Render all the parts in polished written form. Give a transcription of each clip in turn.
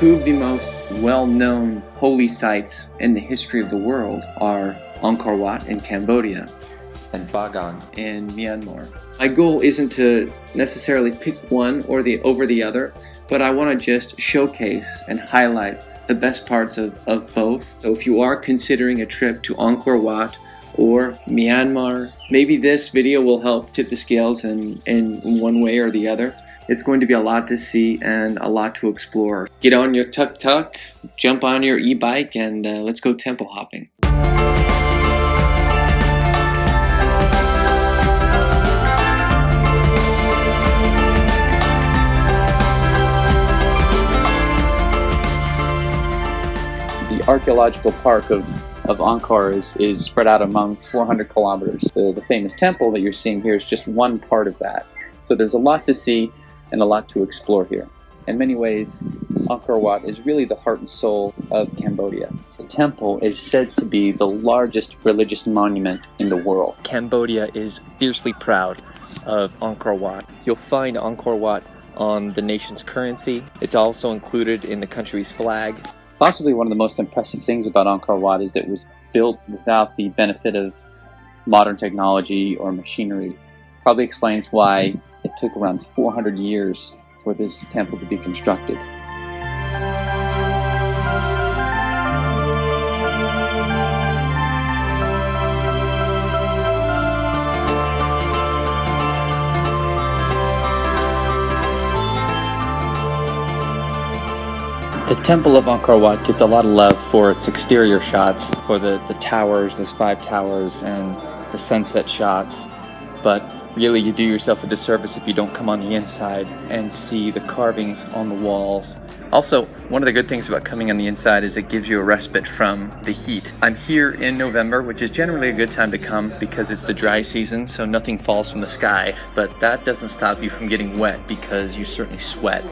two of the most well-known holy sites in the history of the world are Angkor Wat in Cambodia and Bagan in Myanmar. My goal isn't to necessarily pick one or over the other, but I want to just showcase and highlight the best parts of both. So if you are considering a trip to Angkor Wat or Myanmar, maybe this video will help tip the scales in one way or the other. It's going to be a lot to see and a lot to explore. Get on your tuk-tuk, jump on your e-bike, and let's go temple hopping. The archaeological park of Angkor is spread out among 400 kilometers. The famous temple that you're seeing here is just one part of that. So there's a lot to see and a lot to explore here. In many ways, Angkor Wat is really the heart and soul of Cambodia. The temple is said to be the largest religious monument in the world. Cambodia is fiercely proud of Angkor Wat. You'll find Angkor Wat on the nation's currency. It's also included in the country's flag. Possibly one of the most impressive things about Angkor Wat is that it was built without the benefit of modern technology or machinery. Probably explains why it took around 400 years for this temple to be constructed. The Temple of Angkor Wat gets a lot of love for its exterior shots, for the towers, those 5 towers, and the sunset shots, but really you do yourself a disservice if you don't come on the inside and see the carvings on the walls. Also, one of the good things about coming on the inside is it gives you a respite from the heat. I'm here in November, which is generally a good time to come because it's the dry season, so nothing falls from the sky, but that doesn't stop you from getting wet because you certainly sweat.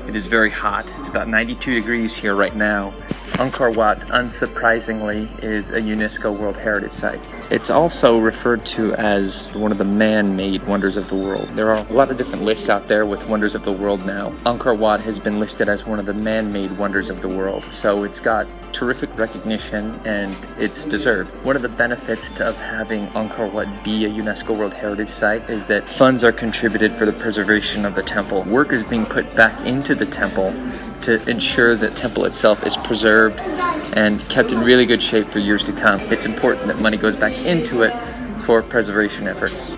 It is very hot. It's about 92 degrees here right now. Angkor Wat, unsurprisingly, is a UNESCO World Heritage Site. It's also referred to as one of the man-made wonders of the world. There are a lot of different lists out there with wonders of the world now. Angkor Wat has been listed as one of the man-made wonders of the world, so it's got terrific recognition and it's deserved. One of the benefits of having Angkor Wat be a UNESCO World Heritage Site is that funds are contributed for the preservation of the temple. Work is being put back into the temple to ensure that the temple itself is preserved and kept in really good shape for years to come. It's important that money goes back into it for preservation efforts.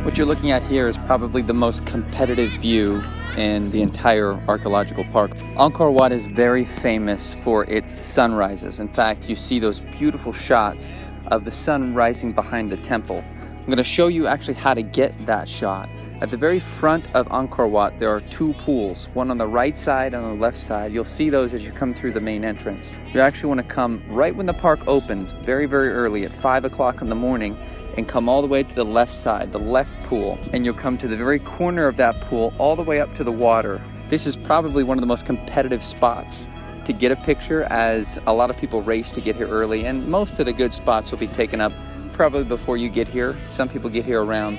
What you're looking at here is probably the most competitive view in the entire archaeological park. Angkor Wat is very famous for its sunrises. In fact, you see those beautiful shots of the sun rising behind the temple. I'm going to show you actually how to get that shot. At the very front of Angkor Wat, there are 2 pools, one on the right side and on the left side. You'll see those as you come through the main entrance. You actually want to come right when the park opens, very, very early at 5 o'clock in the morning, and come all the way to the left side, the left pool. And you'll come to the very corner of that pool, all the way up to the water. This is probably one of the most competitive spots to get a picture, as a lot of people race to get here early, and most of the good spots will be taken up probably before you get here. Some people get here around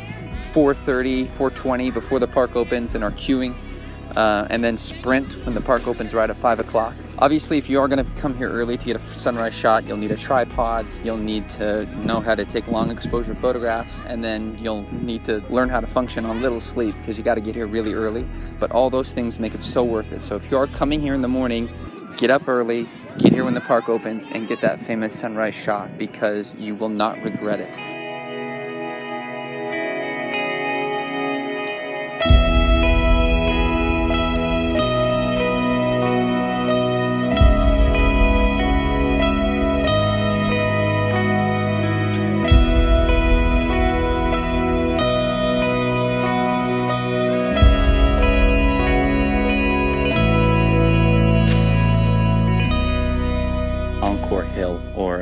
4:30, 4:20 before the park opens and are queuing, and then sprint when the park opens right at 5 o'clock. Obviously, if you are going to come here early to get a sunrise shot, you'll need a tripod, you'll need to know how to take long exposure photographs, and then you'll need to learn how to function on little sleep because you got to get here really early. But all those things make it so worth it. So if you are coming here in the morning, get up early, get here when the park opens, and get that famous sunrise shot because you will not regret it.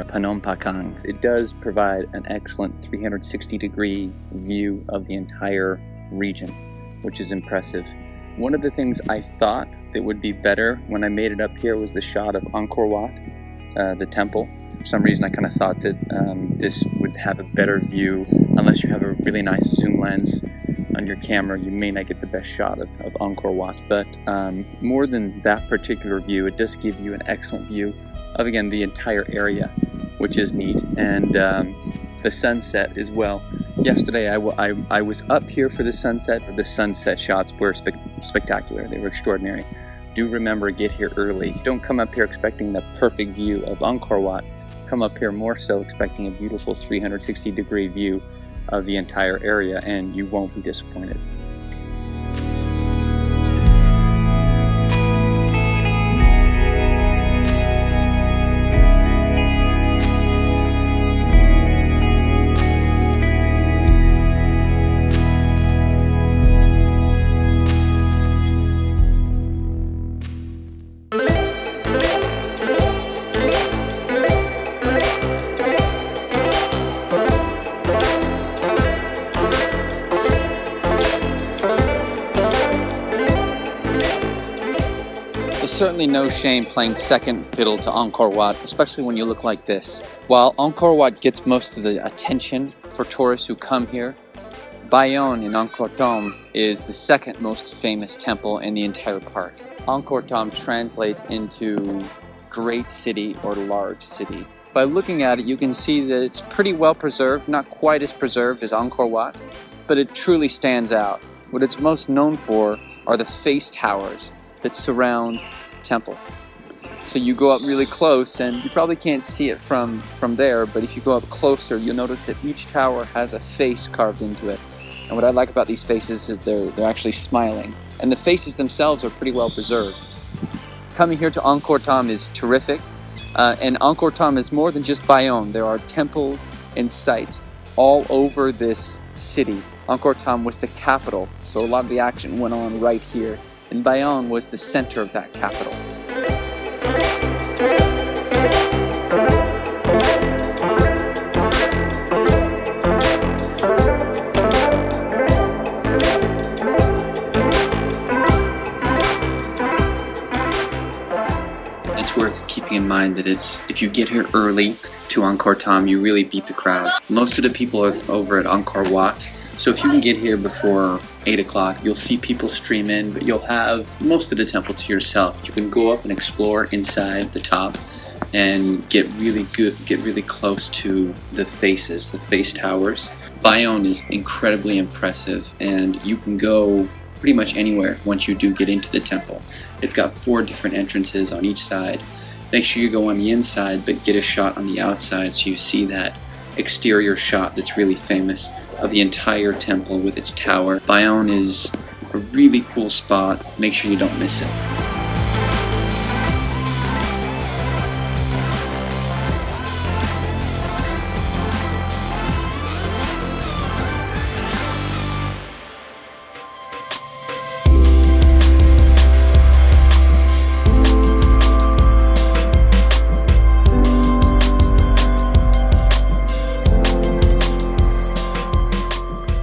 Phnom Penh. It does provide an excellent 360-degree view of the entire region, which is impressive. One of the things I thought that would be better when I made it up here was the shot of Angkor Wat, the temple. For some reason I kind of thought that this would have a better view. Unless you have a really nice zoom lens on your camera, you may not get the best shot of Angkor Wat. But more than that particular view, it does give you an excellent view of, again, the entire area, which is neat, and the sunset as well. Yesterday I was up here for the sunset, but the sunset shots were spectacular. They were extraordinary. Do remember, get here early. Don't come up here expecting the perfect view of Angkor Wat. Come up here more so expecting a beautiful 360-degree view of the entire area, and you won't be disappointed. There's certainly no shame playing second fiddle to Angkor Wat, especially when you look like this. While Angkor Wat gets most of the attention for tourists who come here, Bayon in Angkor Thom is the second most famous temple in the entire park. Angkor Thom translates into great city or large city. By looking at it, you can see that it's pretty well preserved, not quite as preserved as Angkor Wat, but it truly stands out. What it's most known for are the face towers that surround the temple. So you go up really close, and you probably can't see it from there, but if you go up closer, you'll notice that each tower has a face carved into it. And what I like about these faces is they're actually smiling. And the faces themselves are pretty well preserved. Coming here to Angkor Thom is terrific. And Angkor Thom is more than just Bayon. There are temples and sites all over this city. Angkor Thom was the capital, so a lot of the action went on right here. And Bayon was the center of that capital. It's worth keeping in mind that if you get here early to Angkor Thom, you really beat the crowds. Most of the people are over at Angkor Wat. So if you can get here before 8 o'clock, you'll see people stream in, but you'll have most of the temple to yourself. You can go up and explore inside the top and get really close to the faces, the face towers. Bayon is incredibly impressive, and you can go pretty much anywhere once you do get into the temple. It's got 4 different entrances on each side. Make sure you go on the inside, but get a shot on the outside so you see that exterior shot that's really famous of the entire temple with its tower. Bayon is a really cool spot. Make sure you don't miss it.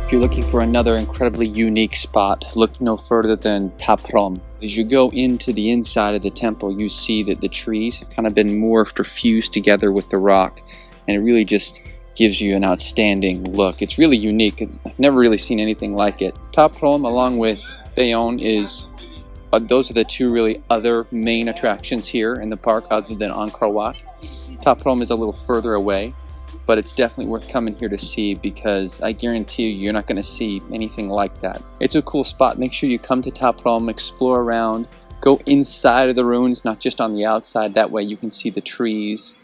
If you're looking for another incredibly unique spot, look no further than Prohm. As you go into the inside of the temple, you see that the trees have kind of been morphed or fused together with the rock, and it really just gives you an outstanding look. It's really unique. I've never really seen anything like it. Prohm, along with Bayon, those are the 2 really other main attractions here in the park other than Angkor Wat. Prohm is a little further away, but it's definitely worth coming here to see, because I guarantee you're not going to see anything like that. It's a cool spot. Make sure you come to Prohm, explore around, go inside of the ruins, not just on the outside. That way you can see the trees,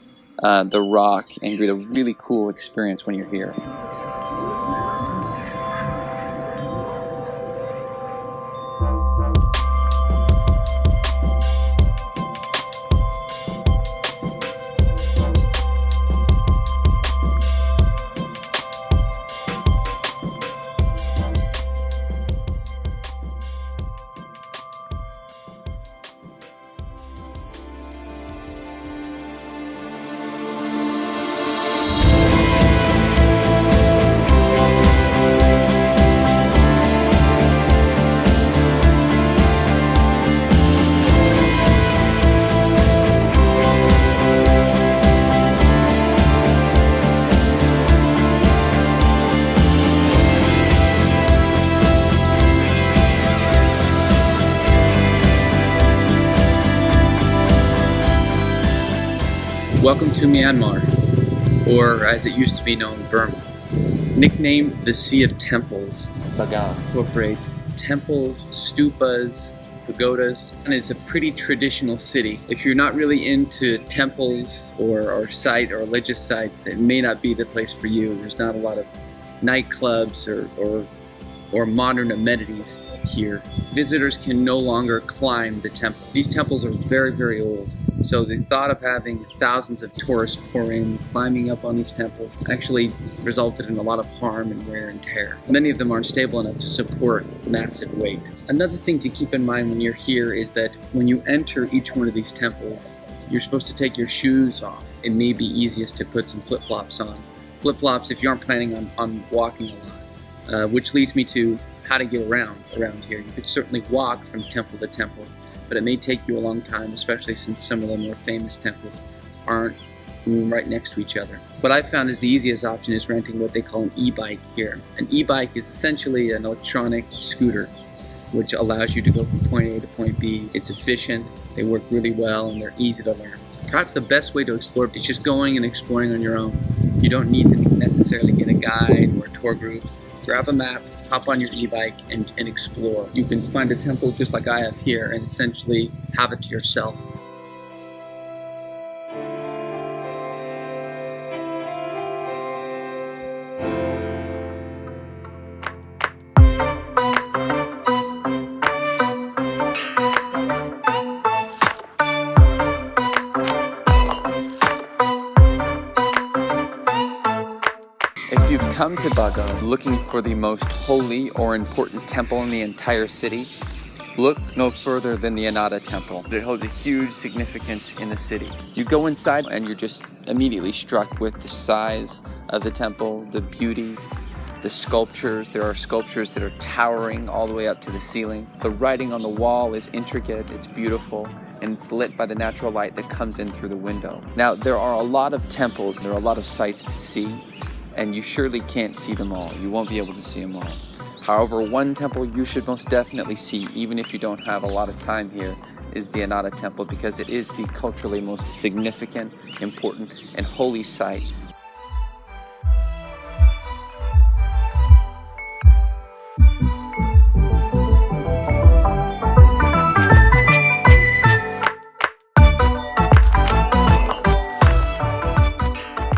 the rock, and get a really cool experience when you're here. Welcome to Myanmar, or as it used to be known, Burma. Nicknamed the Sea of Temples, Bagan incorporates temples, stupas, pagodas, and it's a pretty traditional city. If you're not really into temples or religious sites, that may not be the place for you. There's not a lot of nightclubs or modern amenities here. Visitors can no longer climb the temple. These temples are very, very old. So the thought of having thousands of tourists pour in, climbing up on these temples, actually resulted in a lot of harm and wear and tear. Many of them aren't stable enough to support massive weight. Another thing to keep in mind when you're here is that when you enter each one of these temples, you're supposed to take your shoes off. It may be easiest to put some flip-flops on. Flip-flops if you aren't planning on walking a lot. Which leads me to how to get around here. You could certainly walk from temple to temple, but it may take you a long time, especially since some of the more famous temples aren't right next to each other. What I've found is the easiest option is renting what they call an e-bike here. An e-bike is essentially an electronic scooter, which allows you to go from point A to point B. It's efficient, they work really well, and they're easy to learn. Perhaps the best way to explore is just going and exploring on your own. You don't need to necessarily get a guide or a tour group. Grab a map, hop on your e-bike, and explore. You can find a temple just like I have here and essentially have it to yourself. If you've come to Bagan looking for the most holy or important temple in the entire city, look no further than the Ananda Temple. It holds a huge significance in the city. You go inside and you're just immediately struck with the size of the temple, the beauty, the sculptures. There are sculptures that are towering all the way up to the ceiling. The writing on the wall is intricate, it's beautiful, and it's lit by the natural light that comes in through the window. Now, there are a lot of temples, there are a lot of sights to see, and you surely can't see them all. You won't be able to see them all. However, one temple you should most definitely see, even if you don't have a lot of time here, is the Ananda Temple, because it is the culturally most significant, important, and holy site.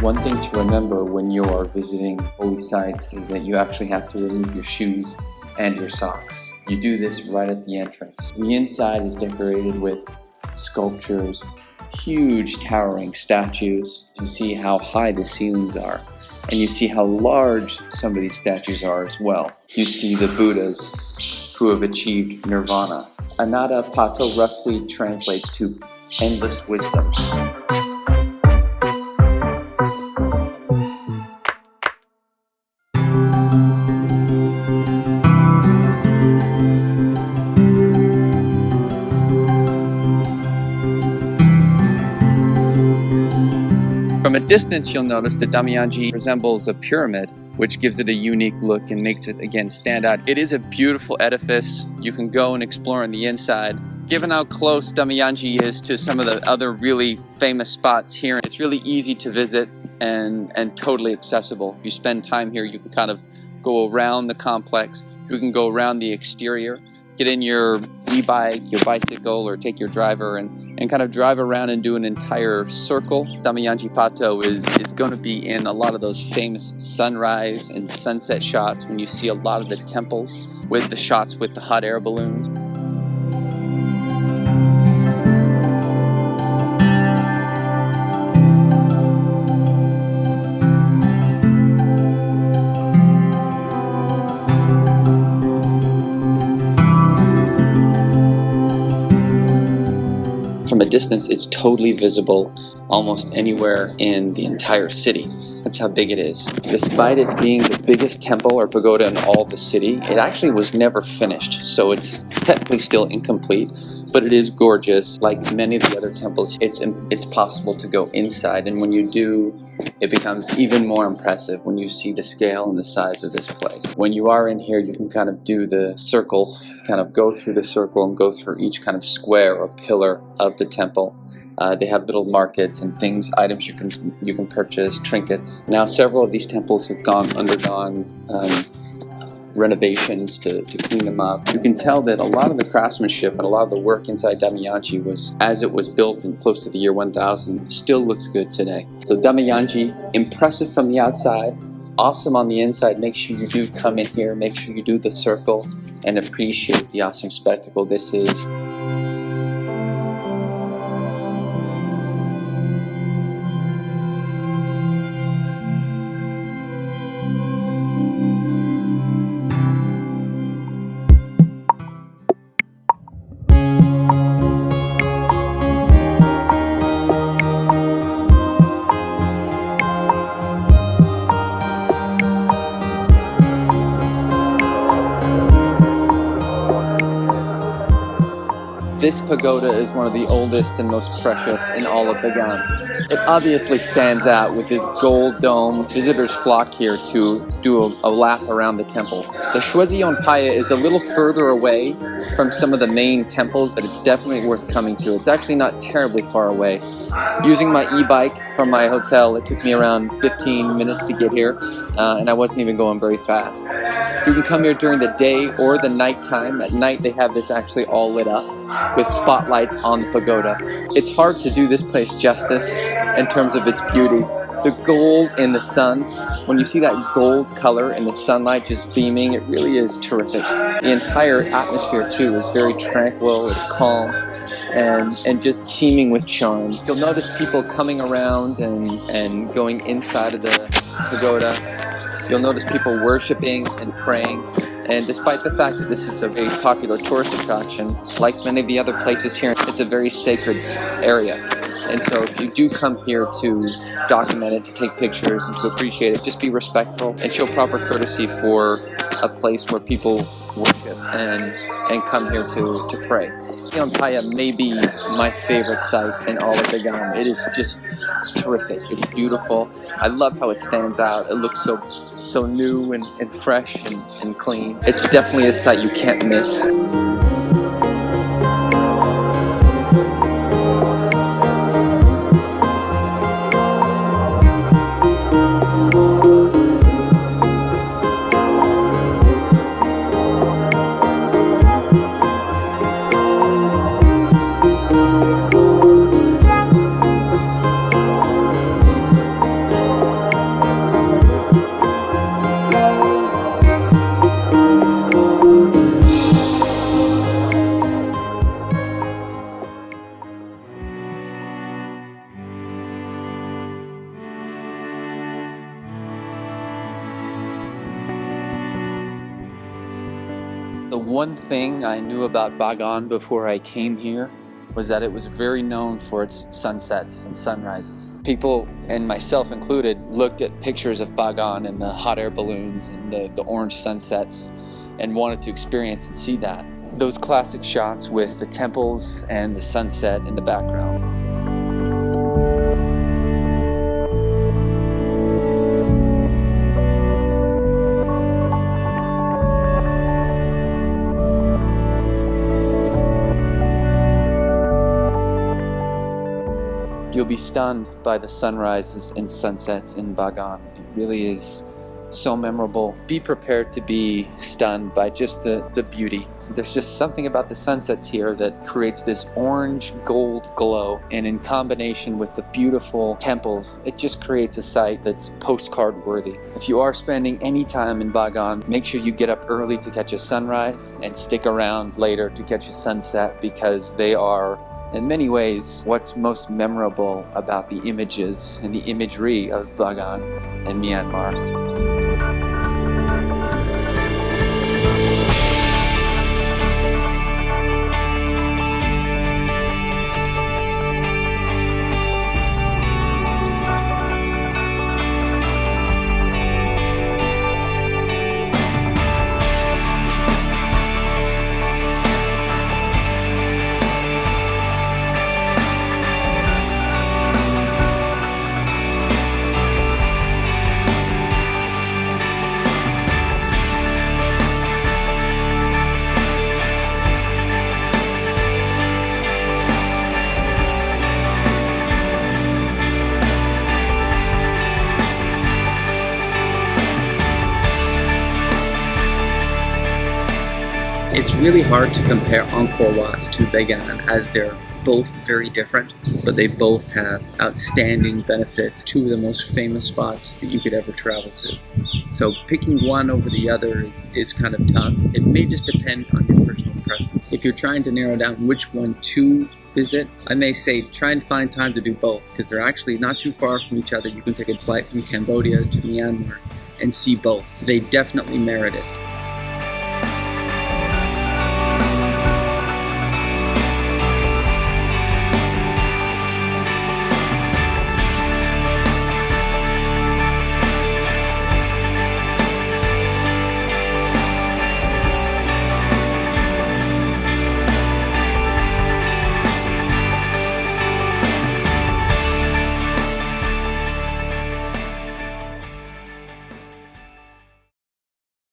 One thing to remember when you are visiting holy sites is that you actually have to remove your shoes and your socks. You do this right at the entrance. The inside is decorated with sculptures, huge towering statues. You see how high the ceilings are, and you see how large some of these statues are as well. You see the Buddhas who have achieved nirvana. Ananda Pato roughly translates to endless wisdom. From a distance, you'll notice that Dhammayangyi resembles a pyramid, which gives it a unique look and makes it, again, stand out. It is a beautiful edifice. You can go and explore on the inside. Given how close Dhammayangyi is to some of the other really famous spots here, it's really easy to visit and totally accessible. If you spend time here, you can kind of go around the complex. You can go around the exterior, get in your e-bike, your bicycle, or take your driver and kind of drive around and do an entire circle. Dhammayangyi Pato is going to be in a lot of those famous sunrise and sunset shots when you see a lot of the temples with the shots with the hot air balloons. From a distance, it's totally visible almost anywhere in the entire city. That's how big it is. Despite it being the biggest temple or pagoda in all the city, it actually was never finished, so it's technically still incomplete, but it is gorgeous. Like many of the other temples, it's possible to go inside, and when you do, it becomes even more impressive when you see the scale and the size of this place. When you are in here, you can kind of do the circle, kind of go through the circle and go through each kind of square or pillar of the temple. They have little markets and things, items you can purchase, trinkets. Now several of these temples have undergone renovations to clean them up. You can tell that a lot of the craftsmanship and a lot of the work inside Dhammayangyi was, as it was built in close to the year 1000, still looks good today. So Dhammayangyi, impressive from the outside, awesome on the inside. Make sure you do come in here, make sure you do the circle and appreciate the awesome spectacle this is. This pagoda is one of the oldest and most precious in all of Bagan. It obviously stands out with this gold dome. Visitors flock here to do a lap around the temple. The Shwezigon Pagoda is a little further away from some of the main temples, but it's definitely worth coming to. It's actually not terribly far away. Using my e-bike from my hotel, it took me around 15 minutes to get here, and I wasn't even going very fast. You can come here during the day or the nighttime. At night they have this actually all lit up with spotlights on the pagoda. It's hard to do this place justice in terms of its beauty. The gold in the sun, when you see that gold color in the sunlight just beaming, it really is terrific. The entire atmosphere too is very tranquil, it's calm, and just teeming with charm. You'll notice people coming around and going inside of the pagoda. You'll notice people worshiping and praying. And despite the fact that this is a very popular tourist attraction, like many of the other places here, it's a very sacred area. And so if you do come here to document it, to take pictures, and to appreciate it, just be respectful and show proper courtesy for a place where people worship and come here to pray. Shwezigon Pagoda may be my favorite site in all of Bagan. It is just terrific. It's beautiful. I love how it stands out. It looks so new and fresh and clean. It's definitely a site you can't miss. The one thing I knew about Bagan before I came here was that it was very known for its sunsets and sunrises. People, and myself included, looked at pictures of Bagan and the hot air balloons and the orange sunsets and wanted to experience and see that. Those classic shots with the temples and the sunset in the background. You'll be stunned by the sunrises and sunsets in Bagan. It really is so memorable. Be prepared to be stunned by just the beauty. There's just something about the sunsets here that creates this orange gold glow, and in combination with the beautiful temples, it just creates a sight that's postcard worthy. If you are spending any time in Bagan, make sure you get up early to catch a sunrise and stick around later to catch a sunset, because they are, in many ways, what's most memorable about the images and the imagery of Bagan and Myanmar. It's really hard to compare Angkor Wat to Bagan as they're both very different, but they both have outstanding benefits, two of the most famous spots that you could ever travel to. So picking one over the other is kind of tough. It may just depend on your personal preference. If you're trying to narrow down which one to visit, I may say try and find time to do both, because they're actually not too far from each other. You can take a flight from Cambodia to Myanmar and see both. They definitely merit it.